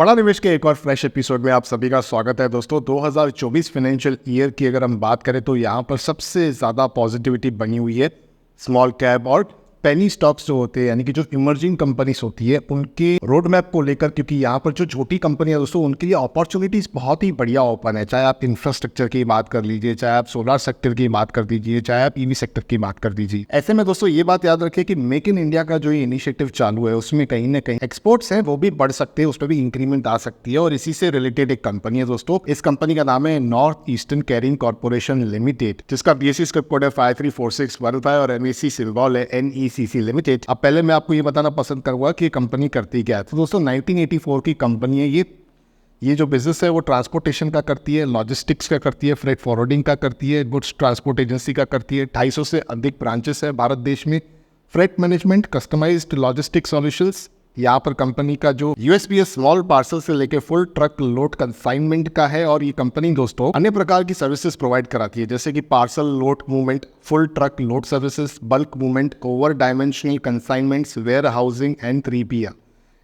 बड़ा निवेश के एक और फ्रेश एपिसोड में आप सभी का स्वागत है दोस्तों। 2024 फाइनेंशियल ईयर की अगर हम बात करें तो यहाँ पर सबसे ज़्यादा पॉजिटिविटी बनी हुई है स्मॉल कैप और पेनी स्टॉक्स जो होते हैं, यानी कि जो इमर्जिंग कंपनीज होती है उनके रोड मैप को लेकर, क्योंकि यहाँ पर जो छोटी कंपनियां दोस्तों उनके लिए अपॉर्चुनिटीज बहुत ही बढ़िया ओपन है। चाहे आप इंफ्रास्ट्रक्चर की बात कर लीजिए, चाहे आप सोलर सेक्टर की बात कर दीजिए, चाहे आप ईवी सेक्टर की बात कर दीजिए। ऐसे में दोस्तों ये बात याद रखें कि मेक इन इंडिया का जो इनिशिएटिव चालू है उसमें कहीं ना कहीं एक्सपोर्ट्स हैं वो भी बढ़ सकते हैं, उस पर भी इंक्रीमेंट आ सकती है। और इसी से रिलेटेड एक कंपनी है दोस्तों, इस कंपनी का नाम है north eastern carrying corporation limited, जिसका BSE स्क्रिप्ट कोड है 534615 और NSE सिंबल है NECC लिमिटेड। अब पहले मैं आपको ये बताना पसंद करूंगा कि ये कंपनी करती क्या है। तो दोस्तों 1984 की कंपनी है ये जो बिजनेस है वो ट्रांसपोर्टेशन का करती है, लॉजिस्टिक्स का करती है, फ्रेट फॉरवर्डिंग का करती है, गुड्स ट्रांसपोर्ट एजेंसी का करती है। 250 से अधिक ब्रांचेस है भारत देश में। Freight management, customised logistic solutions, यहाँ पर कंपनी का जो USP है स्मॉल पार्सल से लेके फुल ट्रक लोड कंसाइनमेंट का है। और ये कंपनी दोस्तों अन्य प्रकार की सर्विसेज प्रोवाइड कराती है, जैसे कि parcel load movement, full truck load services, bulk movement, over dimensional consignments, warehousing and 3PL।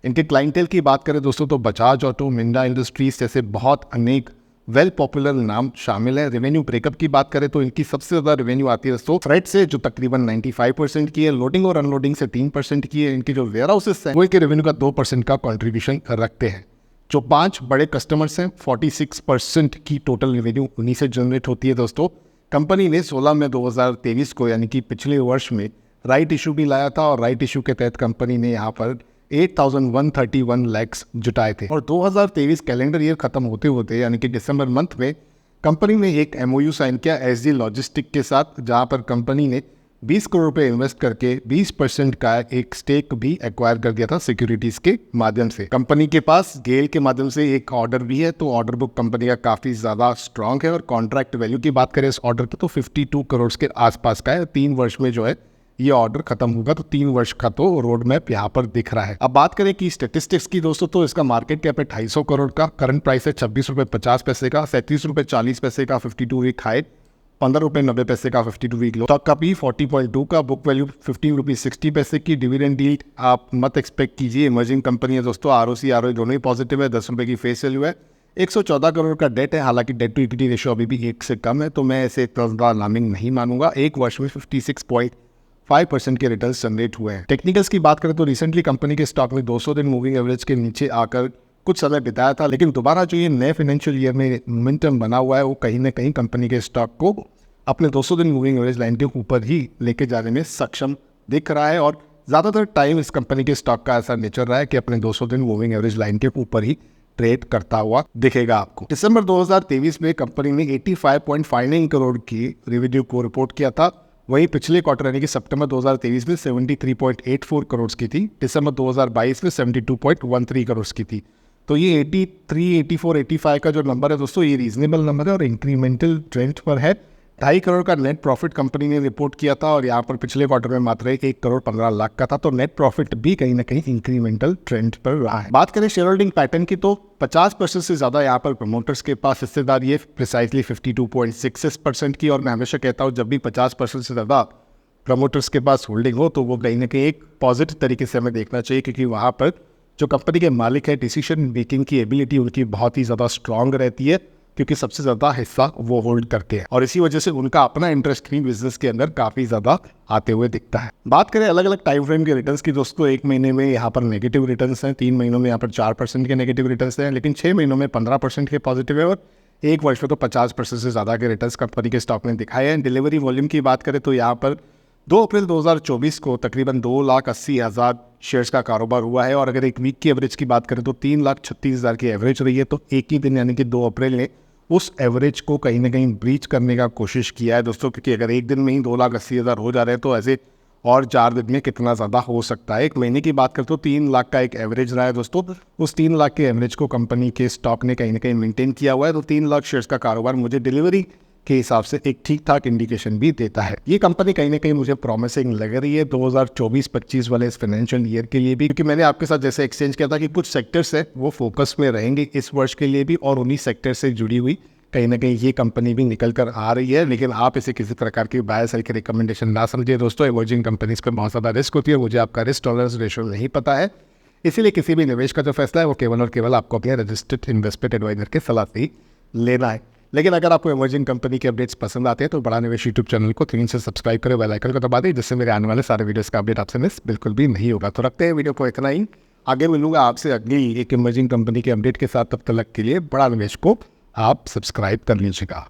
इनके क्लाइंटेल की बात करें दोस्तों तो बजाज ऑटो, मिंडा इंडस्ट्रीज जैसे बहुत अनेक वेल पॉपुलर नाम शामिल है। रेवेन्यू ब्रेकअप की बात करें तो इनकी सबसे ज्यादा रेवेन्यू आती है दोस्तों फ्रेट से, जो तकरीबन 95% की है, लोडिंग और अनलोडिंग से 3% की है। इनके जो वेयर हाउसेस हैं वो इनके रेवेन्यू का 2% का कॉन्ट्रीब्यूशन रखते हैं। जो 5 बड़े कस्टमर्स हैं 46% की टोटल रेवेन्यू उन्हीं से जनरेट होती है दोस्तों। कंपनी ने 16 मई 2023 को, यानी कि पिछले वर्ष में राइट इशू भी लाया था और राइट इशू के तहत कंपनी ने यहाँ पर 8,131 लैक्स जुटाए थे। और 2023 कैलेंडर ईयर खत्म होते होते, यानी कि दिसंबर मंथ में, कंपनी ने एक MOU साइन किया SG लॉजिस्टिक के साथ, जहां पर कंपनी ने 20 करोड़ रुपए इन्वेस्ट करके 20% का एक स्टेक भी एक्वायर कर दिया था सिक्योरिटीज के माध्यम से। कंपनी के पास गेल के माध्यम से एक ऑर्डर भी है, तो ऑर्डर बुक कंपनी का काफी ज्यादा स्ट्रांग है। और कॉन्ट्रैक्ट वैल्यू की बात करें इस ऑर्डर की तो 52 करोड़ के आसपास का है। 3 वर्ष में जो है ये ऑर्डर खत्म होगा, तो 3 वर्ष का तो रोड मैप यहाँ पर दिख रहा है। अब बात करें कि स्टेटिस्टिक्स की दोस्तों, तो इसका मार्केट कैप है 250 करोड़ का, करंट प्राइस है 26 रुपये 50 पैसे का, 37 रुपये 40 पैसे का 52 वीक हाई, 15 रुपये 90 पैसे का 52 वीक लो, स्टॉक का P 40.2 का, बुक वैल्यू 15 रुपये 60 पैसे की। डिविडेंड यील्ड आप मत एक्सपेक्ट कीजिए, इमर्जिंग कंपनी है दोस्तों। ROC ROE दोनों ही पॉजिटिव है। 10 रुपये की फेस वैल्यू है। 114 करोड़ का डेट है, हालांकि डेट टू इक्विटी रेशियो अभी भी 1 से कम है, तो मैं इसे इतना अलार्मिंग नहीं मानूंगा। एक वर्ष में 56.5% के रिटर्न्स जनरेट हुए हैं। टेक्निकल्स की बात करें तो रिसेंटली कंपनी के स्टॉक में 200 दिन मूविंग एवरेज के नीचे आकर कुछ समय बिताया था, लेकिन दोबारा जो ये नए फाइनेंशियल ईयर में मोमेंटम बना हुआ है वो कहीं ना कहीं कंपनी के स्टॉक को अपने 200 दिन मूविंग एवरेज लाइन के ऊपर ही लेके जाने में सक्षम दिख रहा है। और ज़्यादातर टाइम इस कंपनी के स्टॉक का ऐसा नेचर रहा है कि अपने 200 दिन मूविंग एवरेज लाइन के ऊपर ही ट्रेड करता हुआ दिखेगा आपको। दिसंबर 2023 में कंपनी ने 85.59 करोड़ की रेवेन्यू को रिपोर्ट किया था। वहीं पिछले क्वार्टर यानी कि सितंबर 2023 में 73.84 करोड़ की थी। दिसंबर 2022 में 72.13 करोड़ की थी। तो ये 83, 84, 85 का जो नंबर है दोस्तों, ये रीजनेबल नंबर है और इंक्रीमेंटल ट्रेंड पर है। 2.5 करोड़ का नेट प्रॉफिट कंपनी ने रिपोर्ट किया था और यहाँ पर पिछले क्वार्टर में मात्र 1 करोड़ 15 लाख का था, तो नेट प्रॉफिट भी कहीं ना कहीं इंक्रीमेंटल ट्रेंड पर रहा है। बात करें शेयर होल्डिंग पैटर्न की तो 50% से ज्यादा यहाँ पर प्रमोटर्स के पास हिस्सेदारी है, प्रिसाइजली 52.66% की। और मैं हमेशा कहता हूँ जब भी 50% से ज्यादा प्रमोटर्स के पास होल्डिंग हो तो वो कहीं ना कहीं एक पॉजिटिव तरीके से हमें देखना चाहिए, क्योंकि वहाँ पर जो कंपनी के मालिक है डिसीजन मेकिंग की एबिलिटी उनकी बहुत ही ज़्यादा स्ट्रांग रहती है, क्योंकि सबसे ज़्यादा हिस्सा वो होल्ड करते हैं और इसी वजह से उनका अपना इंटरेस्ट भी बिजनेस के अंदर काफ़ी ज़्यादा आते हुए दिखता है। बात करें अलग अलग टाइम फ्रेम के रिटर्न्स की दोस्तों, 1 महीने में यहाँ पर नेगेटिव रिटर्न्स हैं, 3 महीनों में यहाँ पर 4% के नेगेटिव रिटर्न्स हैं, लेकिन 6 महीनों में 15% के पॉजिटिव है और 1 वर्ष में तो 50% से ज़्यादा के रिटर्न्स कंपनी के स्टॉक ने दिखाए हैं। डिलीवरी वॉल्यूम की बात करें तो यहाँ पर 2 अप्रैल 2024 को तकरीबन 2,80,000 शेयर्स का कारोबार हुआ है। और अगर एक वीक की एवरेज की बात करें तो 3,36,000 की एवरेज रही है। तो एक ही दिन यानी कि 2 अप्रैल ने उस एवरेज को कहीं ना कहीं ब्रीच करने का कोशिश किया है दोस्तों, क्योंकि अगर एक दिन में ही 2,80,000 हो जा रहे हैं तो ऐसे और 4 दिन में कितना ज़्यादा हो सकता है। एक महीने की बात करें तो 3 लाख का एक एवरेज रहा है दोस्तों। उस 3 लाख के एवरेज को कंपनी के स्टॉक ने कहीं ना कहीं मेंटेन किया हुआ है। तो 3 लाख शेयर्स का कारोबार मुझे डिलीवरी के हिसाब से एक ठीक ठाक इंडिकेशन भी देता है। ये कंपनी कहीं ना कहीं मुझे प्रॉमिसिंग लग रही है 2024-25 वाले इस फाइनेंशियल ईयर के लिए भी, क्योंकि मैंने आपके साथ जैसे एक्सचेंज किया था कि कुछ सेक्टर्स है वो फोकस में रहेंगे इस वर्ष के लिए भी, और उन्हीं सेक्टर से जुड़ी हुई कहीं ना कहीं ये कंपनी भी निकल कर आ रही है। लेकिन आप इसे किसी प्रकार की बाय सेल की रिकमेंडेशन ना समझिए दोस्तों। इमर्जिंग कंपनीज पर बहुत ज़्यादा रिस्क होती है, मुझे आपका रिस्क टॉलरेंस रेशियो नहीं पता है, इसीलिए किसी भी निवेश का जो फैसला है वो केवल और केवल आपको अपने रजिस्टर्ड इन्वेस्टमेंट एडवाइजर के सलाह से ही लेना है। लेकिन अगर आपको इमर्जिंग कंपनी के अपडेट्स पसंद आते हैं तो बड़ा निवेश यूट्यूब चैनल को 3 से सब्सक्राइब करें, बेल आइकन को दबा दें, जिससे मेरे आने वाले सारे वीडियोस का अपडेट आपसे मिस बिल्कुल भी नहीं होगा। तो रखते हैं वीडियो को इतना ही, आगे मिलूंगा आपसे अगली एक इमर्जिंग कंपनी के अपडेट के साथ। तब तक के लिए बड़ा निवेश को आप सब्सक्राइब कर लीजिएगा।